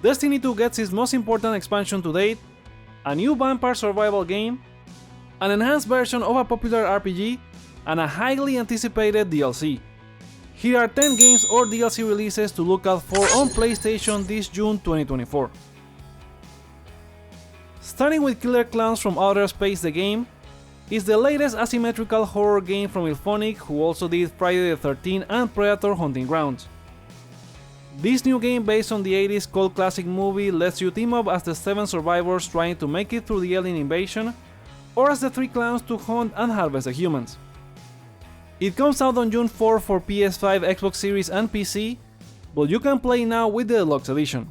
Destiny 2 gets its most important expansion to date, a new vampire survival game, an enhanced version of a popular RPG, and a highly anticipated DLC. Here are 10 games or DLC releases to look out for on PlayStation this June 2024. Starting with Killer Klowns from Outer Space the Game, is the latest asymmetrical horror game from IllFonic, who also did Friday the 13th and Predator Hunting Grounds. This new game based on the 80s cult classic movie lets you team up as the 7 survivors trying to make it through the alien invasion, or as the 3 clowns to hunt and harvest the humans. It comes out on June 4 for PS5, Xbox Series and PC, but you can play now with the Deluxe Edition.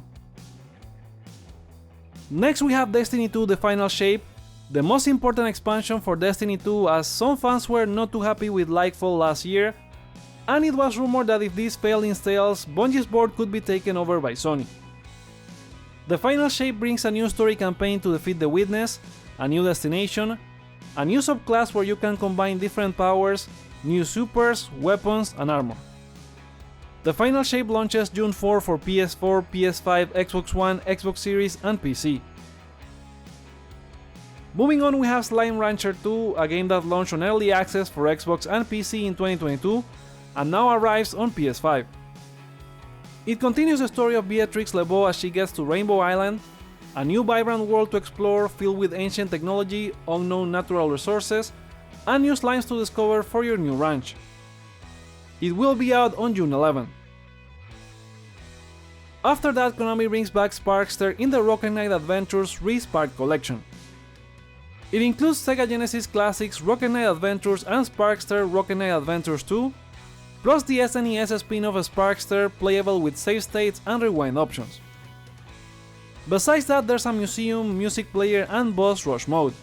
Next we have Destiny 2 The Final Shape, the most important expansion for Destiny 2, as some fans were not too happy with Lightfall last year, and it was rumored that if this failed in sales, Bungie's board could be taken over by Sony. The Final Shape brings a new story campaign to defeat the Witness, a new destination, a new subclass where you can combine different powers, new supers, weapons, and armor. The Final Shape launches June 4 for PS4, PS5, Xbox One, Xbox Series, and PC. Moving on, we have Slime Rancher 2, a game that launched on early access for Xbox and PC in 2022, and now arrives on PS5. It continues the story of Beatrix LeBeau as she gets to Rainbow Island, a new vibrant world to explore filled with ancient technology, unknown natural resources, and new slimes to discover for your new ranch. It will be out on June 11. After that, Konami brings back Sparkster in the Rocket Knight Adventures Re-Spark collection. It includes Sega Genesis classics Rocket Knight Adventures and Sparkster Rocket Knight Adventures 2, plus the SNES spin-off Sparkster playable with save states and rewind options. Besides that, there's a museum, music player, and boss rush mode.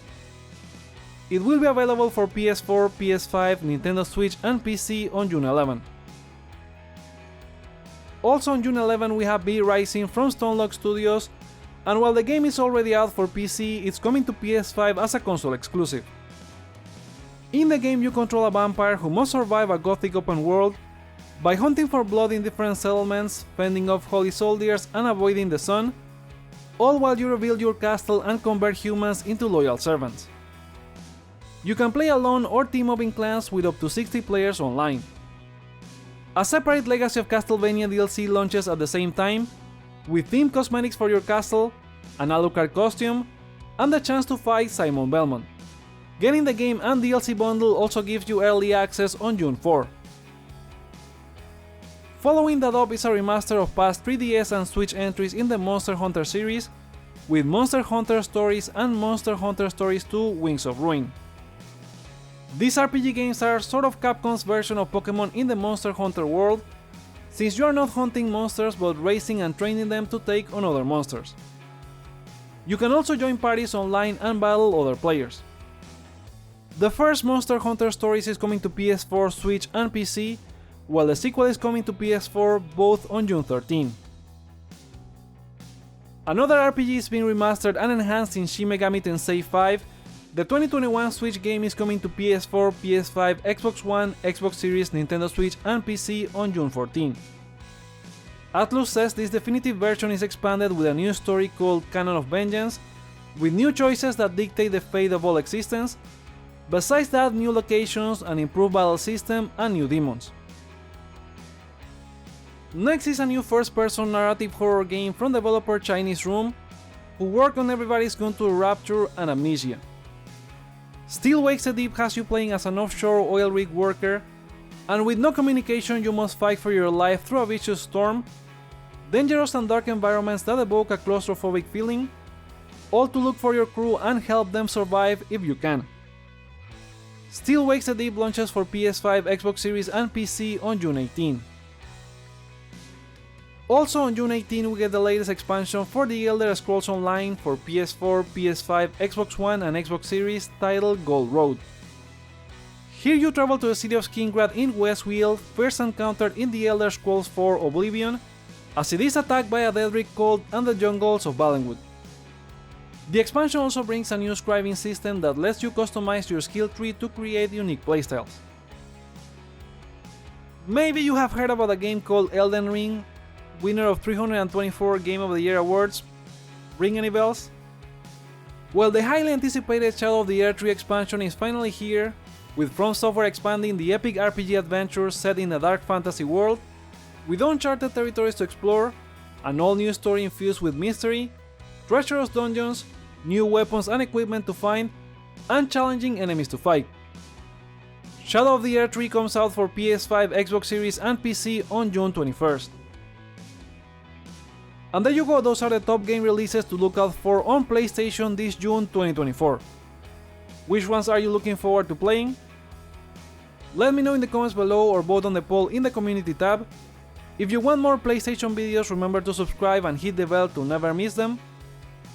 It will be available for PS4, PS5, Nintendo Switch, and PC on June 11. Also on June 11 we have Ryzen from Stonelock Studios, and while the game is already out for PC, it's coming to PS5 as a console exclusive. In the game you control a vampire who must survive a gothic open world by hunting for blood in different settlements, fending off holy soldiers and avoiding the sun, all while you rebuild your castle and convert humans into loyal servants. You can play alone or team up in clans with up to 60 players online. A separate Legacy of Castlevania DLC launches at the same time, with themed cosmetics for your castle, an Alucard costume, and the chance to fight Simon Belmont. Getting the game and DLC bundle also gives you early access on June 4. Following that up is a remaster of past 3DS and Switch entries in the Monster Hunter series, with Monster Hunter Stories and Monster Hunter Stories 2 Wings of Ruin. These RPG games are sort of Capcom's version of Pokémon in the Monster Hunter world, since you are not hunting monsters but racing and training them to take on other monsters. You can also join parties online and battle other players. The first Monster Hunter Stories is coming to PS4, Switch, and PC, while the sequel is coming to PS4 both on June 13. Another RPG is being remastered and enhanced in Shin Megami Tensei 5. The 2021 Switch game is coming to PS4, PS5, Xbox One, Xbox Series, Nintendo Switch, and PC on June 14. Atlus says this definitive version is expanded with a new story called Canon of Vengeance, with new choices that dictate the fate of all existence. Besides that, new locations, an improved battle system, and new demons. Next is a new first-person narrative horror game from developer Chinese Room, who worked on Everybody's Gone to Rapture and Amnesia. Still Wakes the Deep has you playing as an offshore oil rig worker, and with no communication you must fight for your life through a vicious storm, dangerous and dark environments that evoke a claustrophobic feeling, all to look for your crew and help them survive if you can. Still Wakes the Deep launches for PS5, Xbox Series, and PC on June 18. Also on June 18 we get the latest expansion for The Elder Scrolls Online for PS4, PS5, Xbox One, and Xbox Series, titled Gold Road. Here you travel to the city of Skingrad in Westweald, first encountered in The Elder Scrolls 4 Oblivion, as it is attacked by a Daedric cult and the jungles of Valenwood. The expansion also brings a new scribing system that lets you customize your skill tree to create unique playstyles. Maybe you have heard about a game called Elden Ring. winner of 324 Game of the Year awards. Ring any bells? Well, the highly anticipated Shadow of the Erdtree expansion is finally here, with From Software expanding the epic RPG adventure set in a dark fantasy world, with uncharted territories to explore, an all-new story infused with mystery, treacherous dungeons, new weapons and equipment to find, and challenging enemies to fight. Shadow of the Erdtree comes out for PS5, Xbox Series and PC on June 21st. And there you go, those are the top game releases to look out for on PlayStation this June 2024. Which ones are you looking forward to playing? Let me know in the comments below or vote on the poll in the community tab. If you want more PlayStation videos, remember to subscribe and hit the bell to never miss them.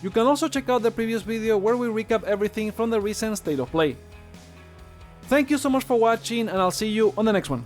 You can also check out the previous video where we recap everything from the recent State of Play. Thank you so much for watching, and I'll see you on the next one.